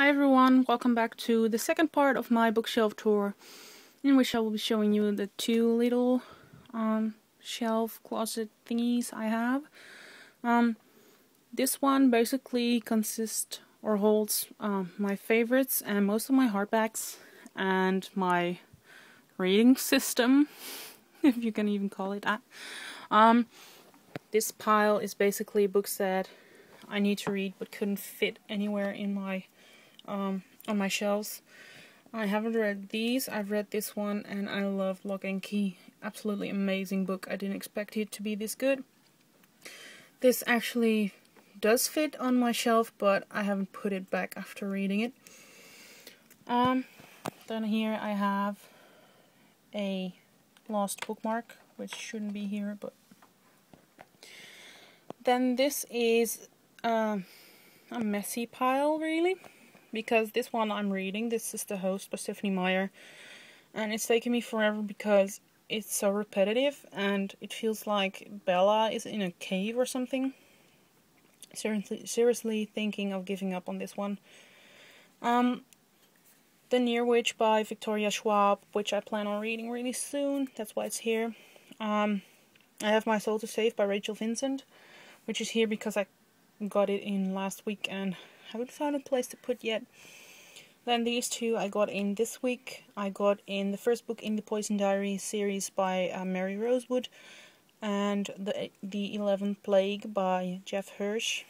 Hi everyone, welcome back to the second part of my bookshelf tour, in which I will be showing you the two little shelf closet thingies I have. This one basically consists or holds my favorites and most of my hardbacks and my reading system, if you can even call it that. This pile is basically books that I need to read but couldn't fit anywhere in my on my shelves. I haven't read these. I've read this one and I love Lock and Key. Absolutely amazing book. I didn't expect it to be this good. This actually does fit on my shelf, but I haven't put it back after reading it. Then here I have a lost bookmark, which shouldn't be here, but then this is a messy pile, really. Because this one I'm reading, this is The Host by Stephenie Meyer, and it's taken me forever because it's so repetitive and it feels like Bella is in a cave or something. Seriously thinking of giving up on this one. The Near Witch by Victoria Schwab, which I plan on reading really soon, that's why it's here. I have My Soul to Save by Rachel Vincent, which is here because I got it in last week and haven't found a place to put yet. Then these two I got in this week. I got in the first book in the Poison Diary series by Mary Rosewood, and the 11th Plague by Jeff Hirsch.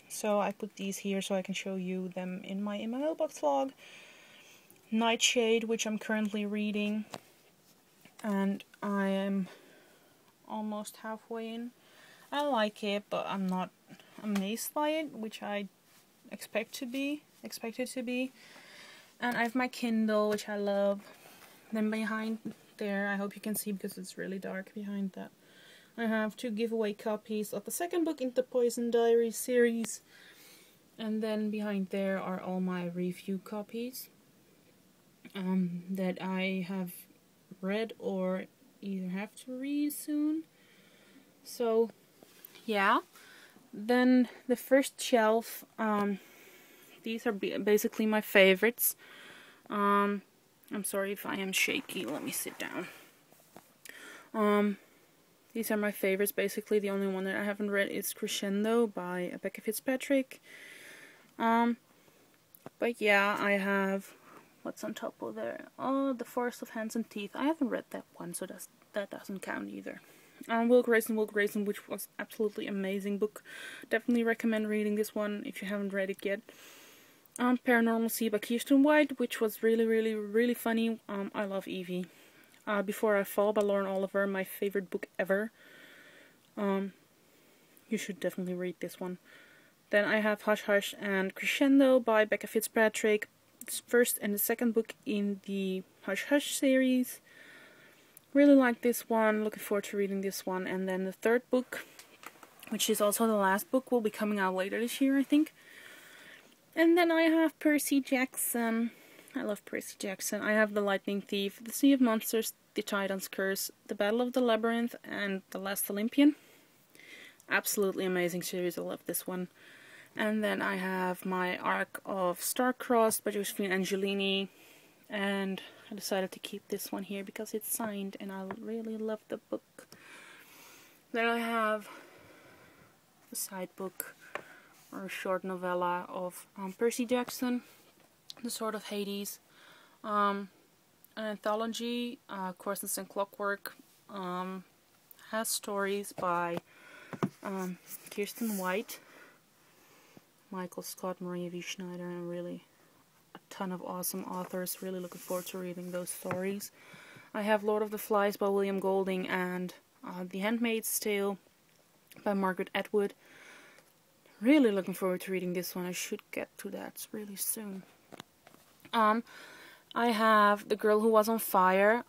So I put these here so I can show you them in my mailbox vlog. Nightshade, which I'm currently reading, and I am almost halfway in. I like it, but I'm not amazed by it, which I expect it to be. And I have my Kindle, which I love. Then behind there, I hope you can see because it's really dark behind that, I have 2 giveaway copies of the second book in the Poison Diary series. And then behind there are all my review copies that I have read or either have to read soon. So yeah. Then the first shelf, these are basically my favorites. I'm sorry if I am shaky, let me sit down. These are my favorites. Basically the only one that I haven't read is Crescendo by Becca Fitzpatrick. But yeah, I have, what's on top of there? Oh, The Forest of Hands and Teeth. I haven't read that one, so that doesn't count either. Will Grayson, which was absolutely amazing book. Definitely recommend reading this one if you haven't read it yet. Paranormal Sea by Kirsten White, which was really funny. I love Evie. Before I Fall by Lauren Oliver, my favorite book ever. You should definitely read this one. Then I have Hush Hush and Crescendo by Becca Fitzpatrick. It's first and the second book in the Hush Hush series. Really like this one, looking forward to reading this one. And then the third book, which is also the last book, will be coming out later this year, I think. And then I have Percy Jackson. I love Percy Jackson. I have The Lightning Thief, The Sea of Monsters, The Titan's Curse, The Battle of the Labyrinth, and The Last Olympian. Absolutely amazing series, I love this one. And then I have my Arc of Starcrossed by Josephine Angelini. And I decided to keep this one here because it's signed and I really love the book. Then I have a side book or a short novella of Percy Jackson, The Sword of Hades. An anthology, Corsons and Clockwork, has stories by Kirsten White, Michael Scott, Maria V. Schneider, and really a ton of awesome authors. Really looking forward to reading those stories. I have Lord of the Flies by William Golding and The Handmaid's Tale by Margaret Atwood. Really looking forward to reading this one. I should get to that really soon. I have The Girl Who Was on Fire,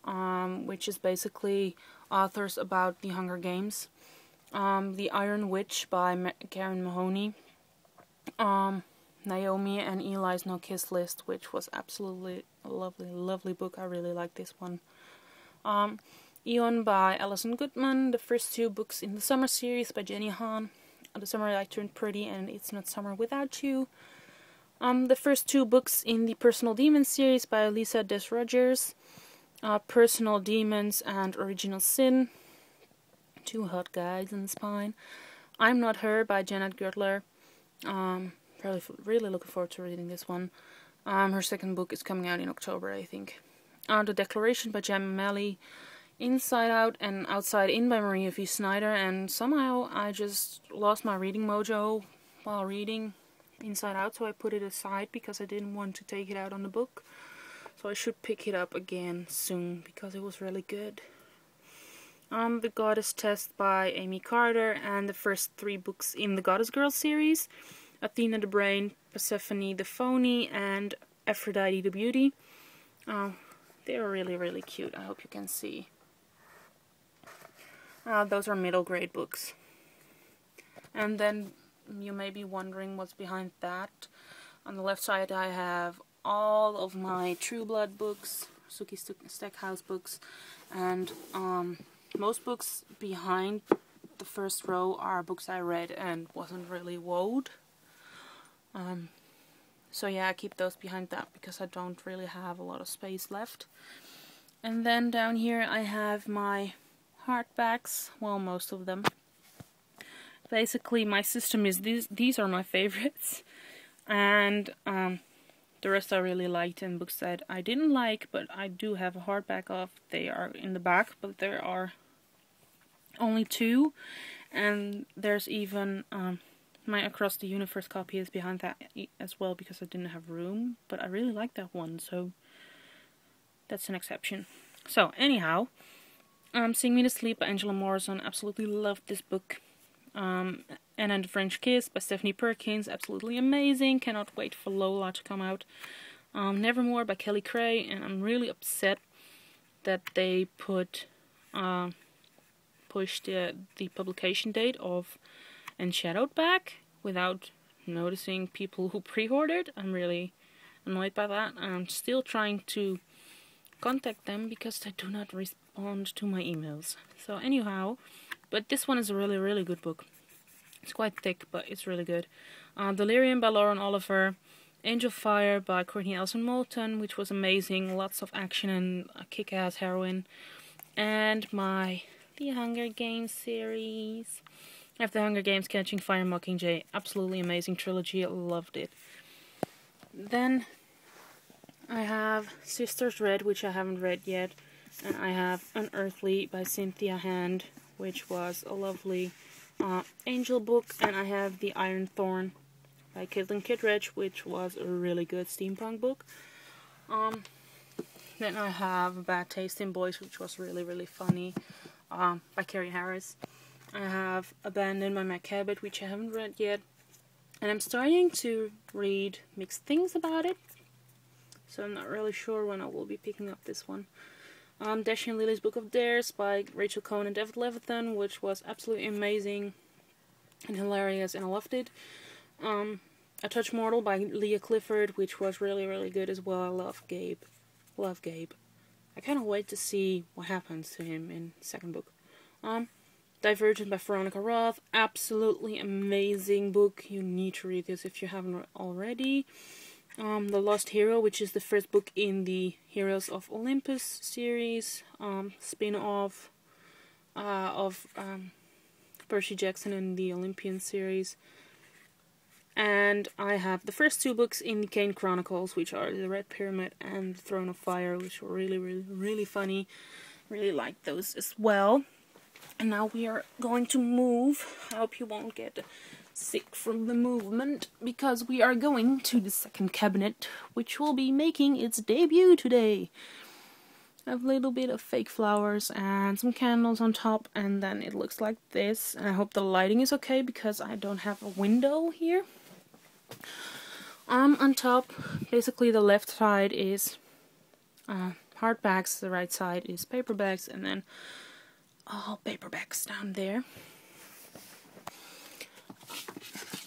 which is basically authors about the Hunger Games. The Iron Witch by Karen Mahoney. Naomi and Eli's No Kiss List, which was absolutely a lovely book. I really like this one. Eon by Alison Goodman. The first 2 books in the Summer series by Jenny Han. The Summer I Turned Pretty and It's Not Summer Without You. The first 2 books in the Personal Demons series by Lisa Des Rogers. Personal Demons and Original Sin. 2 hot guys in the spine. I'm Not Her by Janet Gertler. Really looking forward to reading this one. Her second book is coming out in October, I think. The Declaration by Jem O'Malley. Inside Out and Outside In by Maria V. Snyder, and somehow I just lost my reading mojo while reading Inside Out, so I put it aside because I didn't want to take it out on the book. So I should pick it up again soon because it was really good. The Goddess Test by Amy Carter, and the first 3 books in the Goddess Girls series. Athena the Brain, Persephone the Phony, and Aphrodite the Beauty. They're really, really cute. I hope you can see. Those are middle grade books. And then you may be wondering what's behind that. On the left side I have all of my True Blood books, Sookie Stackhouse books, and most books behind the first row are books I read and wasn't really wowed. So yeah, I keep those behind that because I don't really have a lot of space left. And then down here I have my hardbacks, well, most of them. Basically my system is these are my favorites, and the rest I really liked, and books that I didn't like but I do have a hardback of, they are in the back, but there are only 2, and there's even my Across the Universe copy is behind that as well because I didn't have room, but I really like that one, so that's an exception. So anyhow, Sing Me to Sleep by Angela Morrison, absolutely loved this book. Anna and the French Kiss by Stephanie Perkins, absolutely amazing, cannot wait for Lola to come out. Nevermore by Kelly Cray, and I'm really upset that they pushed the publication date of Enshadowed back without noticing people who pre-ordered. I'm really annoyed by that. I'm still trying to contact them because they do not respond to my emails. So anyhow, but this one is a really, really good book. It's quite thick, but it's really good. Delirium by Lauren Oliver. Angel Fire by Courtney Elson Moulton, which was amazing. Lots of action and a kick-ass heroine. And my The Hunger Games series. I have The Hunger Games, Catching Fire, Mockingjay. Absolutely amazing trilogy. I loved it. Then I have Sisters Red, which I haven't read yet. And I have Unearthly by Cynthia Hand, which was a lovely angel book. And I have The Iron Thorn by Caitlin Kittredge, which was a really good steampunk book. Then I have Bad Taste in Boys, which was really, really funny, by Carrie Harris. I have Abandoned by Matt Cabot, which I haven't read yet. And I'm starting to read mixed things about it, so I'm not really sure when I will be picking up this one. Dashing Lily's Book of Dares by Rachel Cohn and David Levithan, which was absolutely amazing and hilarious, and I loved it. A Touch Mortal by Leah Clifford, which was really, really good as well. I love Gabe. Love Gabe. I cannot wait to see what happens to him in the second book. Divergent by Veronica Roth. Absolutely amazing book. You need to read this if you haven't already. The Lost Hero, which is the first book in the Heroes of Olympus series, spin-off of Percy Jackson and the Olympian series. And I have the first 2 books in the Kane Chronicles, which are The Red Pyramid and The Throne of Fire, which were really, really, really funny. Really liked those as well. And now we are going to move. I hope you won't get sick from the movement, because we are going to the second cabinet, which will be making its debut today. I have a little bit of fake flowers and some candles on top, and then it looks like this. And I hope the lighting is okay because I don't have a window here. On top, basically the left side is hardbacks, the right side is paperbacks, and then all paperbacks down there.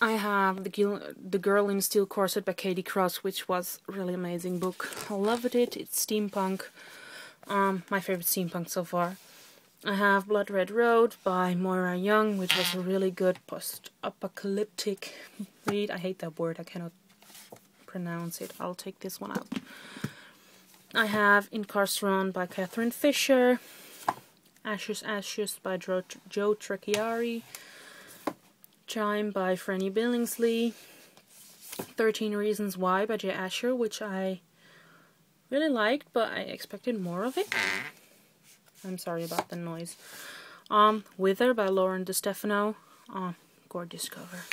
I have The Girl in a Steel Corset by Katie Cross, which was a really amazing book. I loved it. It's steampunk. My favorite steampunk so far. I have Blood Red Road by Moira Young, which was a really good post-apocalyptic read. I hate that word. I cannot pronounce it. I'll take this one out. I have Incarceron by Catherine Fisher, Ashes Ashes by Joe Tracchiari, Chime by Franny Billingsley, 13 Reasons Why by Jay Asher, which I really liked, but I expected more of it. I'm sorry about the noise. Wither by Lauren DeStefano, gorgeous cover.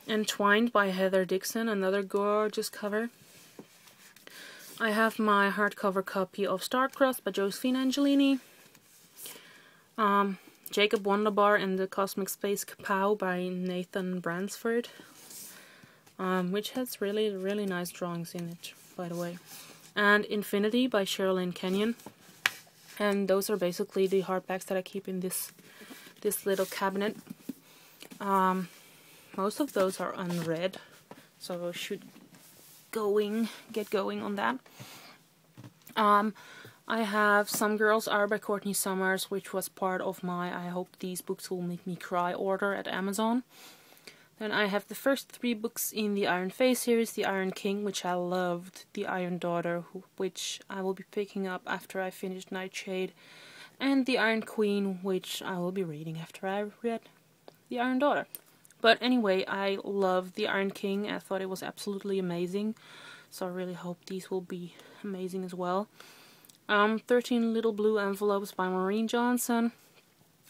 Entwined by Heather Dixon, another gorgeous cover. I have my hardcover copy of Starcrossed by Josephine Angelini. Jacob Wonderbar and the Cosmic Space Kapow by Nathan Bransford, which has really, really nice drawings in it, by the way. And Infinity by Sherilyn Kenyon. And those are basically the hardbacks that I keep in this little cabinet. Most of those are unread, so I should get going on that. I have Some Girls Are by Courtney Summers, which was part of my I Hope These Books Will Make Me Cry order at Amazon. Then I have the first 3 books in the Iron Face series, The Iron King, which I loved, The Iron Daughter, which I will be picking up after I finish Nightshade, and The Iron Queen, which I will be reading after I read The Iron Daughter. But anyway, I love The Iron King. I thought it was absolutely amazing, so I really hope these will be amazing as well. 13 Little Blue Envelopes by Maureen Johnson.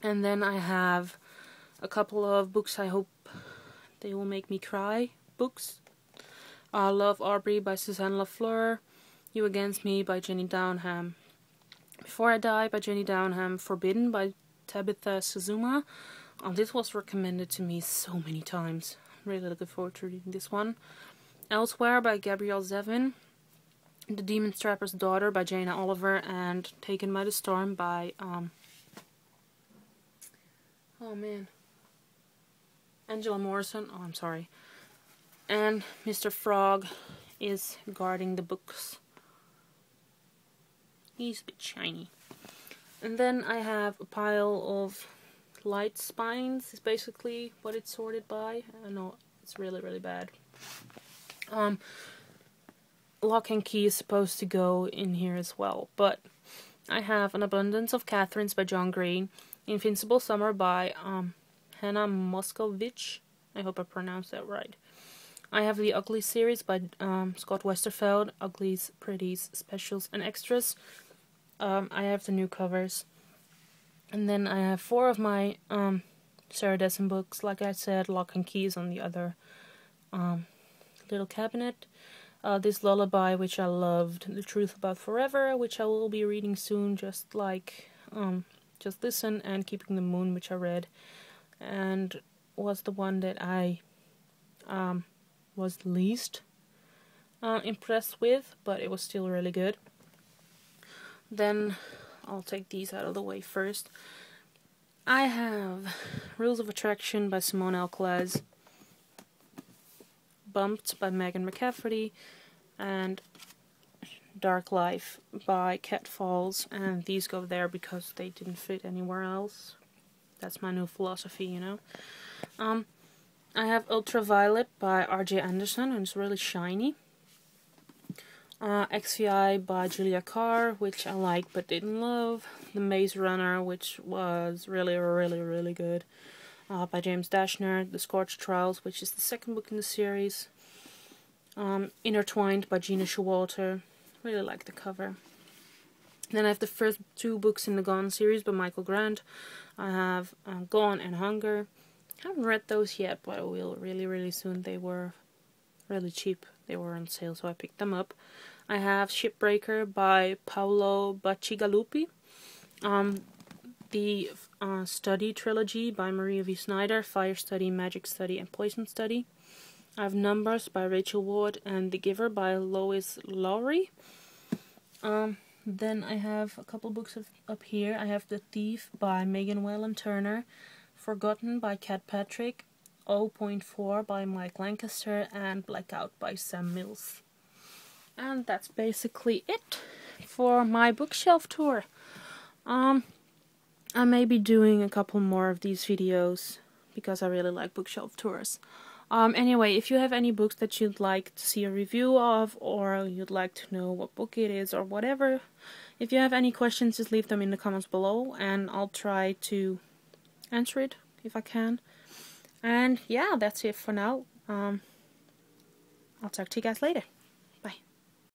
And then I have a couple of books I hope they will make me cry books. Love Aubrey by Suzanne Lafleur. You Against Me by Jenny Downham. Before I Die by Jenny Downham. Forbidden by Tabitha Suzuma. This was recommended to me so many times. I'm really looking forward to reading this one. Elsewhere by Gabrielle Zevin. The Demon Strapper's Daughter by Jana Oliver, and Taken by the Storm by Angela Morrison. Oh, I'm sorry. And Mr. Frog is guarding the books. He's a bit shiny. And then I have a pile of light spines, is basically what it's sorted by. I know it's really, really bad. Lock and Key is supposed to go in here as well, but I have An Abundance of Catherines by John Green, Invincible Summer by Hannah Moscovich. I hope I pronounced that right. I have the Ugly series by Scott Westerfeld, Uglies, Pretties, Specials, and Extras. I have the new covers. And then I have 4 of my Sarah Dessen books. Like I said, Lock and Key is on the other little cabinet. This Lullaby, which I loved, The Truth About Forever, which I will be reading soon, just like Just Listen, and Keeping the Moon, which I read, and was the one that I was least impressed with, but it was still really good. Then I'll take these out of the way first. I have Rules of Attraction by Simone L. Claes, Bumped by Megan McCafferty, and Dark Life by Cat Falls, and these go there because they didn't fit anywhere else. That's my new philosophy, you know. I have Ultraviolet by R.J. Anderson, and it's really shiny. XVI by Julia Carr, which I like but didn't love. The Maze Runner, which was really, really, really good, by James Dashner. The Scorched Trials, which is the second book in the series. Intertwined by Gina Showalter. Really like the cover. Then I have the first 2 books in the Gone series by Michael Grant. I have Gone and Hunger. I haven't read those yet, but I will really, really soon. They were really cheap. They were on sale, so I picked them up. I have Shipbreaker by Paolo Bacigalupi. The Study trilogy by Maria V. Snyder, Fire Study, Magic Study, and Poison Study. I have Numbers by Rachel Ward, and The Giver by Lois Lowry. Then I have a couple books up here. I have The Thief by Megan Whalen Turner, Forgotten by Kat Patrick, 0.4 by Mike Lancaster, and Blackout by Sam Mills. And that's basically it for my bookshelf tour. I may be doing a couple more of these videos because I really like bookshelf tours. Anyway, if you have any books that you'd like to see a review of, or you'd like to know what book it is, or whatever, if you have any questions, just leave them in the comments below, and I'll try to answer it if I can. And yeah, that's it for now. I'll talk to you guys later.